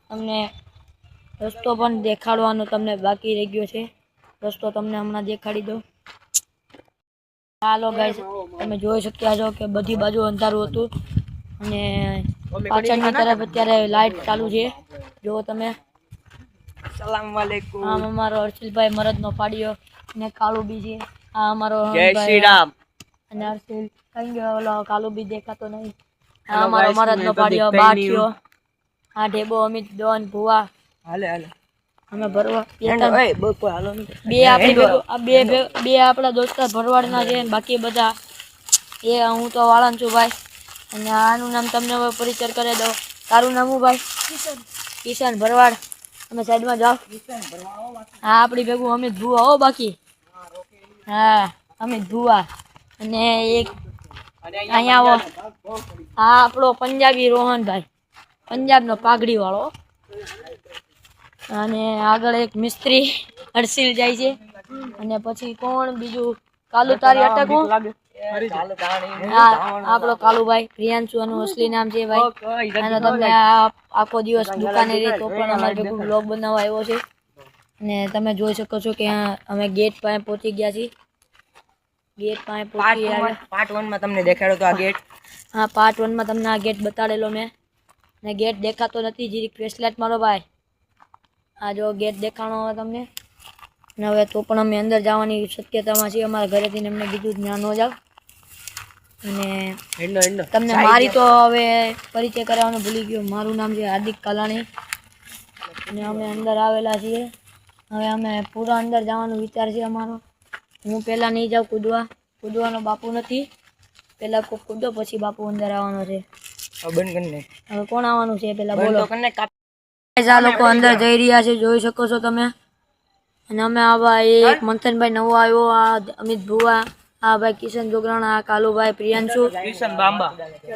તમને રસ્તો પણ દેખાડવાનો તમને બાકી રહી ગયો છે. રસ્તો તમને હમણાં દેખાડી દો. હાલો ગાઈસ, તમે જોઈ શક્યા છો કે બધી બાજુ અંધારું હતું અને પાછળની તરફ અત્યારે લાઈટ ચાલુ છે. જો તમે સલામ વાલેકુમ. આમ અમારો હર્ષિલભાઈ મરદનો પાડ્યો ને કાળુ બી છે. આ અમારો જય શ્રી રામ. અને હર્ષિલ કઈ ગયો ઓલો કાળુ બી દેખાતો નહીં. આ અમારો મરદનો પાડ્યો બાઠિયો. આ ઢેબો અમિત ડોન ભુવા હાલે હાલે અમે ભરવા બે આપણા દોસ્તાર ભરવાડના છે. બાકી બધા એ હું તો વાળન છું ભાઈ. અને આનું નામ તમને હવે પરિચય કરી દઉં. તારું નામ હું ભાઈ? કિશન ભરવાડ. તમે સાઈડમાં જાઓ. હા, આપણી ભેગું અમિત ભુવા હો બાકી. હા, અમિત ભુવા. અને એક અહીંયા આવો. હા, આપણો પંજાબી રોહનભાઈ, પંજાબનો પાઘડી વાળો. અને આગળ એક મિસ્ત્રી હર્ષિલ જાય છે. અને પછી કોણ બીજું? કાલુ તારી અટક હું? હા, આપણો કાલુભાઈ પ્રિયાંશુ એનું અસલી નામ છે ભાઈ. અને તમને આખો દિવસ દુકાને રહી તો પણ અમારે ભેગું બ્લોગ બનાવવા આવ્યો છે. અને તમે જોઈ શકો છો કે અમે ગેટ પાસે પહોંચી ગયા છીએ. ગેટ પાસે પહોંચી ગયા. પાર્ટ 1 માં તમને દેખાડ્યો તો આ ગેટ. હા, પાર્ટ 1 માં તમને આ ગેટ બતાડેલો મેં. ને ગેટ દેખાતો નથી, જીરીક ફ્લેશલાઇટ મારો ભાઈ. આ જો ગેટ દેખાણો હવે તમને. અને હવે તો પણ અમે અંદર જવાની શક્યતામાં છીએ. અમારા ઘરેથી એમને કીધું ત્યાં ન જાવ. અને તમને મારી તો હવે પરિચય કરાવવાનો ભૂલી ગયો. મારું નામ છે હાર્દિક કાલાણી. અને અમે અંદર આવેલા છીએ. હવે અમે પૂરા અંદર જવાનો વિચાર છે અમારો. હું પહેલાં નહીં જાઉં કૂદવા. કૂદવાનો બાપુ નથી. પહેલાં કોઈ કૂદો પછી બાપુ અંદર આવવાનો છે. હવે કોણ આવવાનું છે પેલા બોલો. આ લોકો અંદર જઈ રહ્યા છે, જોઈ શકો છો તમે. અને અમે આવા એક મંથનભાઈ નવો આવ્યો, આ અમિત ભુવા, આ ભાઈ કિશન જોગરાણા, આ કાલુભાઈ પ્રિયાંશુ, કિશન બાંબા.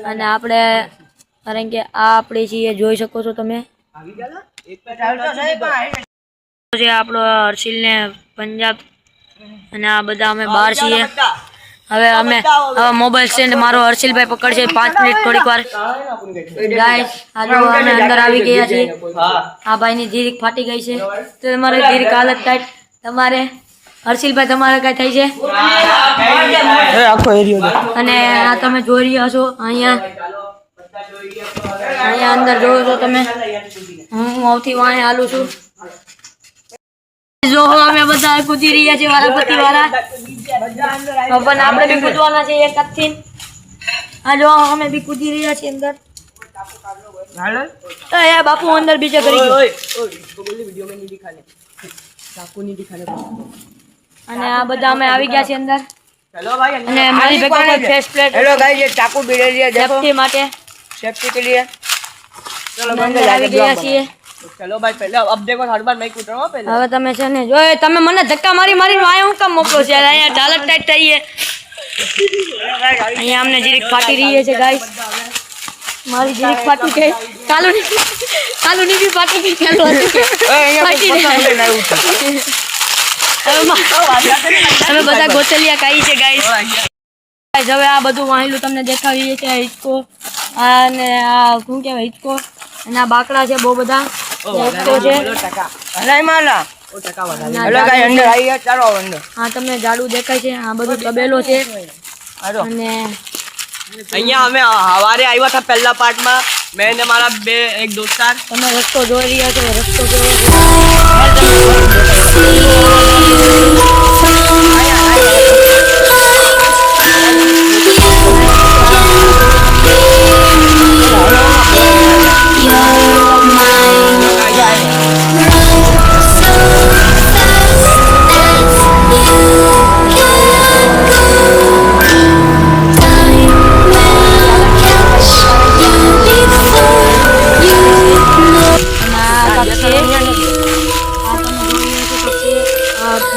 અને આપણે કારણ કે આ આપણે છીએ, જોઈ શકો છો તમે. આપણો હર્ષિલને પંજાબ. અને આ બધા અમે બહાર છીએ. હવે અમે મોબાઈલ સ્ટેન્ડ મારો હર્ષિલભાઈ પકડશે 5 મિનિટ થોડીક વાર. ગાઈસ, આજે અમે અંદર આવી ગયા છીએ. આ ભાઈની જીરીક ફાટી ગઈ છે તો તમારે જીરીક હાલત ટાઈટ. તમારે હર્ષિલભાઈ તમારે કઈ થાય છે? અને આ તમે જોઈ રહ્યા છો અહીંયા અંદર જોવો છો તમે. હું આવથી વાંહે હાલું છું. જો અમે બધા કૂદી રહ્યા છીએ વારાફરતી વાળા. પણ આપણે બી કૂદવાના છે એક હાથથી. આ જો અમે બી કૂદી રહ્યા છીએ અંદર. એ બાપુ અંદર બીજે કરી ગયો. અને આ બધા અમે આવી ગયા છીએ અંદર. અને મારી ભેગો કોઈ ફેસ પ્લેટ. હેલો ગાઈસ, ये चाकू भिड़े लिए देखो સેફટી માટે. सेफ्टी के लिए. चलो અંદર આવી ગયા છીએ. चलो भाई, पहले अब देखो हर बार मैं कूद रहा हूं पहले. હવે તમે છે ને જો તમે મને ધક્કા મારી મારીને આયા હું કામ મોકલો છે? અહીંયા ડાલર ટાઈટ થઈએ. અહીંયા અમને જીરીક ફાટી રહી છે ગાઈસ. મારી જીરીક ફાટી ગઈ. કાલુની બી ફાટી ગઈ. ચાલો અમે બધા ગોચલિયા ખાઈ છે ગાઈસ. હવે આ બધું વાહેલું તમને દેખાડીએ છે. હિચકો અને આ શું કહેવાય હિચકો. અને આ બાકડા છે બહુ બધા. હા, તમને ઝાડુ દેખાય છે. આ બધું તબેલો છે. અને અહીંયા અમે હવારે આવ્યા હતા પહેલા પાર્ટમાં, મેં ને મારા એક દોસ્તાર. તમે રસ્તો જોઈ રહ્યા છો. રસ્તો જોઈ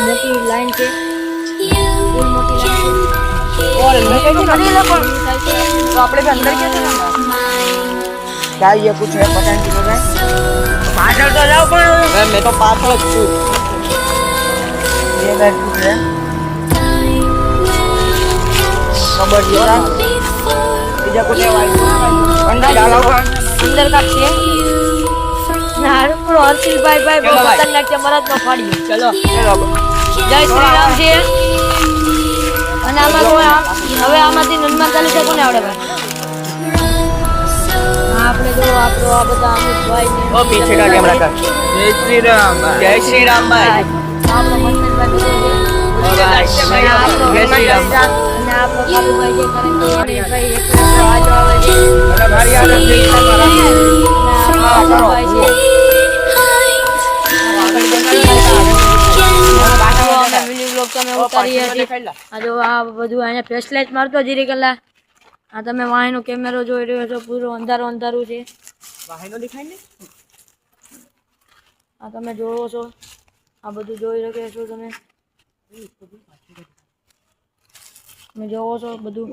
મોટી લાઈન છે. तो આપણે भी अंदर क्या करना क्या ये कुछ है पता नहीं चल रहा है पाछળ तो जाओ પણ मैं तो पाछળ જ છું ये बैठ कुछ है खबर जरा બીજા कुछ है भाई अंदर डालो અંદર કાઢીએ નાર પર હર્ષિલ ભાઈ બહુ ખતરનાક છે મરદ માં ફાડ્યું चलो જય શ્રી રામ છે અને આમાં હવે આમાંથી હનુમાન ચાલીસા કોને આવડે ભાઈ આપણે જો આપણો આ બધા અમિતભાઈ ને ओ पीछे का कैमरा कर जय श्री राम भाई આપણો મનમનભાઈ બધું जय श्री राम અને આપણો કાલુભાઈ જે કરે છે અમિતભાઈ એક આજો આવે છે अरे भाई यार ભાઈ છે તમે ઉતારીએ છીએ આ જો આ બધું અહીંયા ફ્લેશલાઇટ મારતો જીરી કલા આ તમે વાહીનો કેમેરો જોઈ રહ્યો છો પૂરો અંધારું છે વાહીનો દેખાય ને આ તમે જોવો છો આ બધું જોઈ રહ્યા છો તમે જોવો છો બધું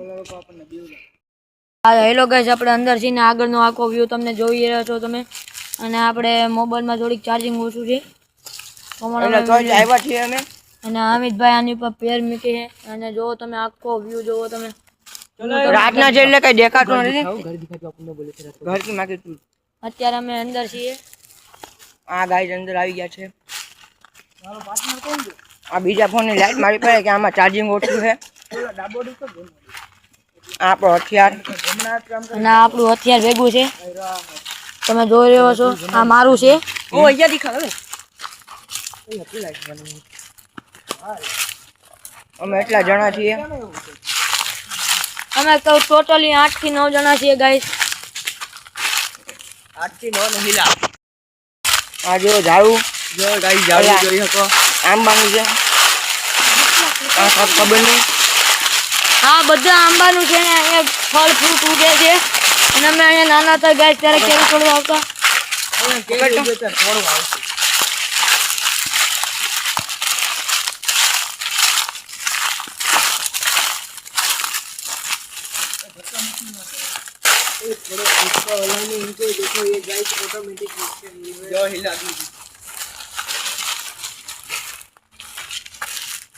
હા હેલો ગાઈસ આપણે અંદર છીએ ને આગળનો આખો વ્યૂ તમને જોઈ રહ્યા છો તમે અને આપણે મોબાઈલમાં થોડીક ચાર્જિંગ ઓછું છે આવ્યા છીએ અમે અને અમિતભાઈ આની ઉપર પેર મૂકી છે અને જો તમે આખો વ્યૂ જોવો તમે રાતના છે એટલે કઈ દેખાતું નથી ઘર કી માગે તું અત્યારે અમે અંદર છીએ આ ગાઈસ અંદર આવી ગયા છે આ બીજા ફોન ની લાઈટ મારી પડે કે આમાં ચાર્જિંગ ઓછું છે આપણો હથિયાર અને આપણું હથિયાર ભેગું છે તમે જોઈ રહ્યો છો આ મારું છે ઓ અહીંયા દેખાડો અમે એટલા જણા છીએ અમે તો ટોટલી 8 થી 9 જણા છીએ ગાઈસ 8 થી 9 નહીં લા આ જો ઝાડુ જો ગાઈસ ઝાડુ જોઈ શકો આંબાનું છે આ ખબર નહીં હા બધા આંબાનું છે ને અહીંયા ફળ ફ્રૂટ ઉગે છે અને અમે અહીંયા નાના હતા ગાઈસ ત્યારે કેરી તોડવા આવતા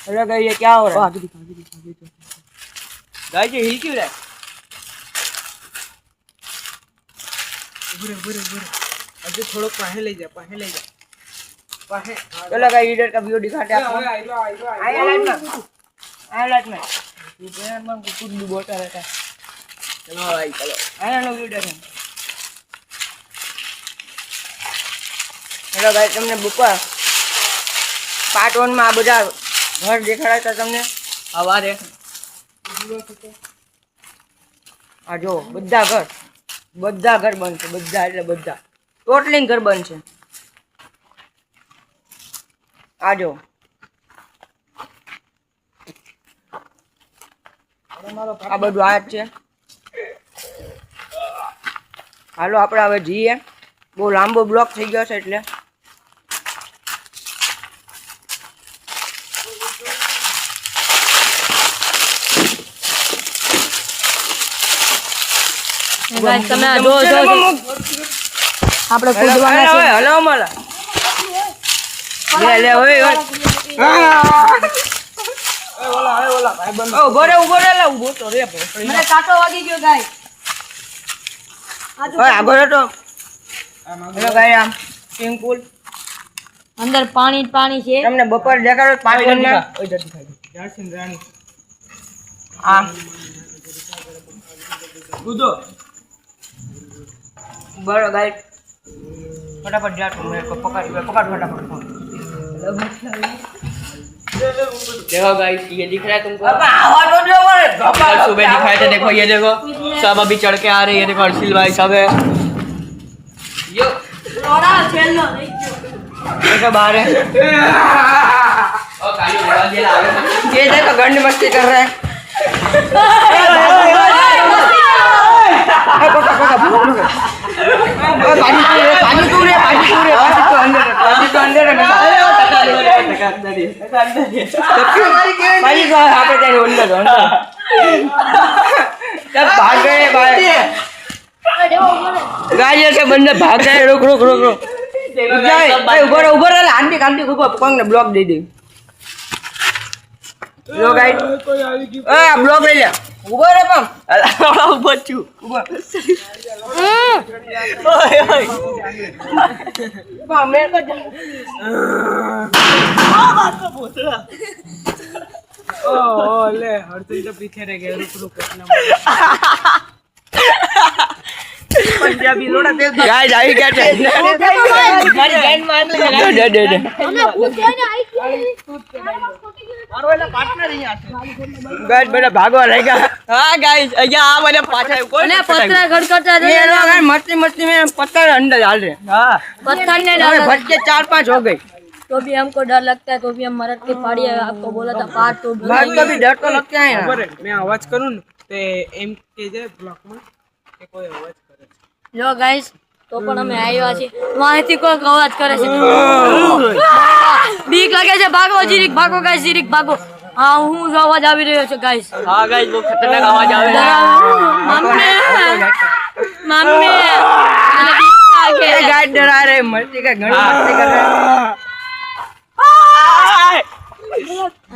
हेलो गाइस ये क्या हो रहा है गाइस ये हिल क्यों रहा है अभी थोड़ा पाहे ले जा पाहे चलो गाइस इधर का व्यू दिखाते हैं आपको आया लाइट में में कुछ भी बोलता रहता है चलो भाई चलो आया नो व्यू देखें हेलो गाइस तुमने बुका पार्ट 1 में आ બધા घर દેખાડા હતા તમને સવારે આ જો બધા ઘર બનશે બધા એટલે બધા ટોટલી ઘર બનશે આ જો આ બધું આ જ છે હાલો આપણે હવે જઈએ બહુ લાંબો બ્લોક થઈ ગયો છે એટલે ગાઈસ તમે આ જો આપણે કૂદવાના છે હલો માલા લે ઓય ઓલા ભાઈ બંધ ઉભો રે લે ઉભો તો રે મને કાંટો વાગી ગયો ગાઈસ ઓય આગળ તો હેલો ગાઈસ આમ સ્વિમિંગ પૂલ અંદર પાણી છે તમને બપોર દેખાડો પાણી માં ઓય જતી ખાઈ जासिन रानी આ કૂદો बड़ो गाइस फटाफट जा तुम मेरे को पकड़ फटाफट देखो गाइस ये दिख रहा है तुमको आवाज हो रहा है कल सुबह दिखाए थे देखो ये देखो सब अभी चढ़ के आ रहे हैं ये देखो अर्शिल भाई सब है यो रोड़ा छेलो देखो बाहर है ओ काली बोला ये लावे ये देखो गंड मस्ती कर रहा है पानी तू रे अंदर पानी तो यहाँ पे अंदर सब भाग गए भाई गाइस ऐसे बंदे भाग गए रुक रुक रुक रुक जाए भाई ऊपर ऊपर आंटी आंटी ऊपर पकड़ ने ब्लॉक दे दे लो गाइस ए ब्लॉक ले ले ऊपर रे पम अला ऊपर छू ऊपर ओए ओए पम मेरे को ओ ले हर्षिल तो पीछे रह गया रुक रुक अपना पंजाबी लोड़ा दे गाइस आई क्या है मारी गैन मार ले दे दे दे मारो वाला पार्टनर ही आते गाइस बड़ा भागवा रहेगा हां गाइस અહીંયા આ મને પાછા કોઈ અને પત્થર ખડખડતા ये लोग हैं मस्ती मस्ती में पत्थर अंदर डाल रहे हैं हां पत्थर ने हमें डाला भटके 4-5 हो गई तो भी हमको डर लगता है तो भी हम मरद के फाड़ी है आपको बोला था पार्ट तो भाग को भी डर तो लगता है ખબર ना હે મેં અવાજ કરું ને તે એમ કે છે બ્લોકમાં કે કોઈ અવાજ કરે છે જો ગાઈસ તો પણ અમે આવ્યા છીએ વાંથી કોઈ અવાજ કરે છે બીક લાગે છે ભાગો જીરીક ભાગો ગાઈસ જીરીક ભાગો હા હું જો અવાજ આવી રહ્યો છે ગાઈસ हां गाइस वो खतरनाक आवाज आवे મમ્મી મમ્મી મને બીક લાગે ये गाइस डरा रहे मस्ती का घणी मस्ती कर रहे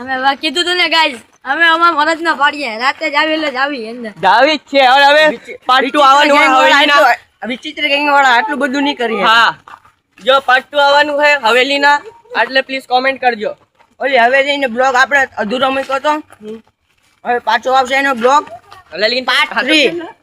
અમે વા કીધું તું ને ગાઈસ અમે અમાર મરદ ના પાડીએ રાતે જ આવી એટલે જ આવી અંદર દાવી છે और હવે પાર્ટ 2 આવવાનું હોય હવેલીના વિચિત્ર ગેંગ વાળા આટલું બધું નહીં કરી હા જો પાર્ટ 2 આવવાનું છે હવેલીના એટલે પ્લીઝ કોમેન્ટ કરજો ઓલી હવેલીનો બ્લોગ આપણે અધૂરો મૂક્યો તો હવે પાછો આવશે એનો બ્લોગ એટલે લેકિન પાર્ટ 3